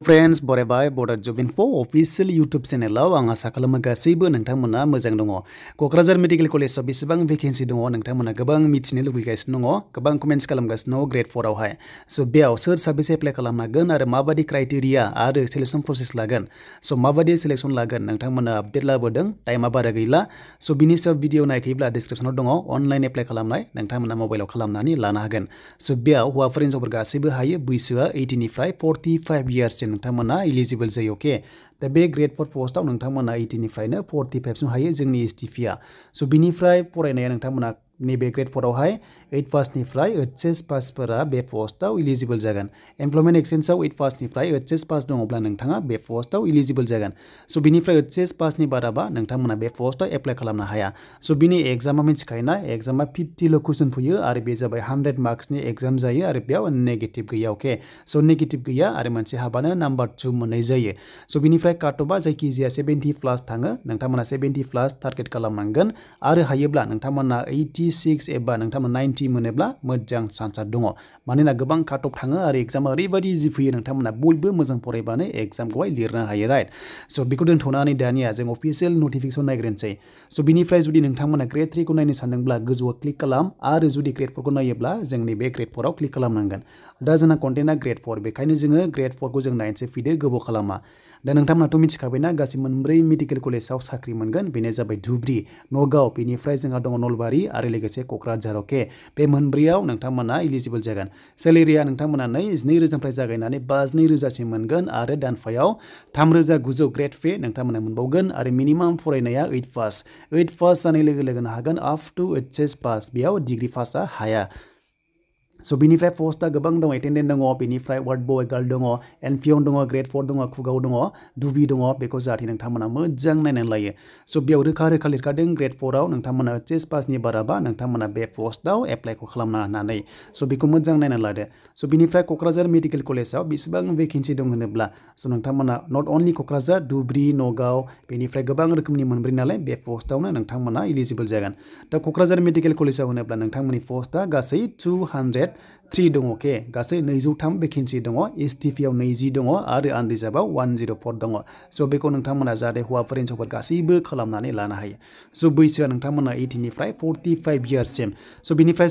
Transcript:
Friends बरायबाय border जब info official YouTube चैनलाव आं आसा खालामो गासैबो नोंथांमोना मोजां दङ। क'क्राझार मेडिकल कलेजाव बेसेबां भेकेन्सि दङ नोंथांमोना गोबां मिथिनो लुबैगासिनो दङ, गोबां कमेन्ट्स खालामगासिनो दङ ग्रेड 4 आवहाय। स' बेयाव सोर साबेसे एप्लाइ खालामनो हागोन आरो माबायदि क्राइटेरिया आरो सिलेक्शन प्रसेस लागोन, स' माबायदि सिलेक्शन लागोन नोंथांमोना आपडेट लाबोदों, टाइमा बारा गैला। स' बिनि सायाव भिडिअ नायखैब्ला डिसक्रिप्शनाव दङ अनलाइन एप्लाइ खालामनाय, नोंथांमोना मबाइलाव खालामनानै लानो हागोन। स' बेयाव हौवाफोर हिन्जावफोर गासैबो हायो, बैसोआ 18 निफ्राय 45 इयार्ससिम नोंथांमोना इलिजिबल जायो। अके, दा बे ग्रेड 4 पस्टआव नोंथांमोना 18 निफ्रायनो 45 सिम हायो जोंनि एसटिपिआ। स' बिनिफ्राय फरायनाया नोंथांमोना नैबे ग्रेड 4 आवहाय 8 पासनिफ्राय एचएस पासफोरा बे पस्टआव इलिजिबल जागोन। एमप्लयमेन्ट एक्सचेन्जआव 8 पासनिफ्राय एचएस पास दङब्ला नोंथाङा बे पस्टआव इलिजिबल जागोन। स' बिनिफ्राय एचएस पासनि बाराबा नोंथांमोना बे पस्टआव एप्लाइ खालामनो हाया। स' बिनि एग्जामा मिथिखायोना, एग्जामा 50ल' कुइसन फैयो आरो बे जाबाय 100 मार्क्सनि एग्जाम जायो आरो बेयाव नेगेटिभ गैया। अके, स' नेगेटिभ गैया आरो मोनसे हाबानो नाम्बार 2 मोननाय जायो। स' बिनिफ्राय काटअफआ जायखिजाया 70 प्लास थाङो, नोंथांमोना 70 प्लास टारगेट खालामनांगोन आरो हायोब्ला नोंथांमोना 86 एबा नोंथांमोना 90 मोनोब्ला मोजां चान्सआ दङ। मानोना गोबां काटअफ थाङो आरो एग्जामा ओरैबायदि इजि फैयो, नोंथांमोना बयबो मोजां फरायबानो एग्जामखौहाय लिरनो हायो, राइट? स' बेखौ दोनथ'नानै दानिया जों अफिसियेल नटिफिकेसन नायग्रोनोसै। स' बिनिफ्राय जुदि नोंथांमोना ग्रेड 3 खौ नायनो सानदोंब्ला गोजौआव क्लिक खालाम आरो जुदि ग्रेड 4 खौ नायोब्ला जोंनि बे ग्रेड 4 आव क्लिक खालामनांगोन। दा जोंना कन्टेन्टआ ग्रेड 4, बेखायनो जोङो ग्रेड 4 खौ जों नायनोसै, फैदो गोबाव खालामा। दा नोंथांमोनाथ' मिथिखाबायना गासै मोनब्रै मेडिकेल कलेजाव साख्रि मोनगोन, बेनो जाबाय धुब्री, नगाव, बेनिफ्राय जोंहा दङ नलबारि आरो लोगोसे क'क्राझार। अके, बे मोनब्रैयाव नोंथांमोना इलिजिबल जागोन। सेलेरिया नोंथांमोना 22,000निफ्राय जागायनानै 52,000सिम मोनगोन आरो दानफायाव 3,900 ग्रेड पे नोंथांमोना मोनबावगोन आरो मिनिमाम फरायनाया 8 पास। 8 पास जानाय लोगो लोगोनो हागोन आप टु एचएस पास, बेयाव डिग्री पासआ हाया। स' बिनिफ्राय पस्टआ गोबां दङ, एटेन्डेन्ट दङ, बेनिफ्राय वार्ड बय गार्ल दङ, एनपिअन दङ, ग्रेड 4 दङ, कुगाव दङ, दुबि दङ, बेखौ जाहाथे नोंथांमोना मोजां नायनानै लायो। स' बेयाव रोखा रोखा लिरखादों ग्रेड 4 आव नोंथांमोना एचएस पासनि बाराबा नोंथांमोना बे पस्टआव एप्लाइखौ खालामनो होननानै। स' बेखौ मोजां नायनानै लादो। स' बिनिफ्राय क'क्राझार मेडिकेल कलेजाव बेसेबां भेकेन्सि दं होनोब्ला, स' नोंथांमोना नट अनलि क'क्राझार, धुब्री, नगाव, बेनिफ्राय गोबां रोखोमनि मोनब्रै नालाय बे पस्टआवनो नोंथांमोना इलिजिबल जागोन। दा क'क्राझार मेडिकेल कलेजाव होनोब्ला नोंथांमोननि पस्टआ गासै 203 दङ। अके, गासै 203 भेकेन्सि दङ, एसटिपिआव 20 दङ आरो आनरिजार्भआव 104 दङ। स' बेखौ नोंथांमोना जाहाथे हौवाफोर हिन्जावफोर गासैबो खालामनानै लानो हायो। स' बैसोआ नोंथांमोना 18 निफ्राय 45 इयार्ससिम। स' बिनिफ्राय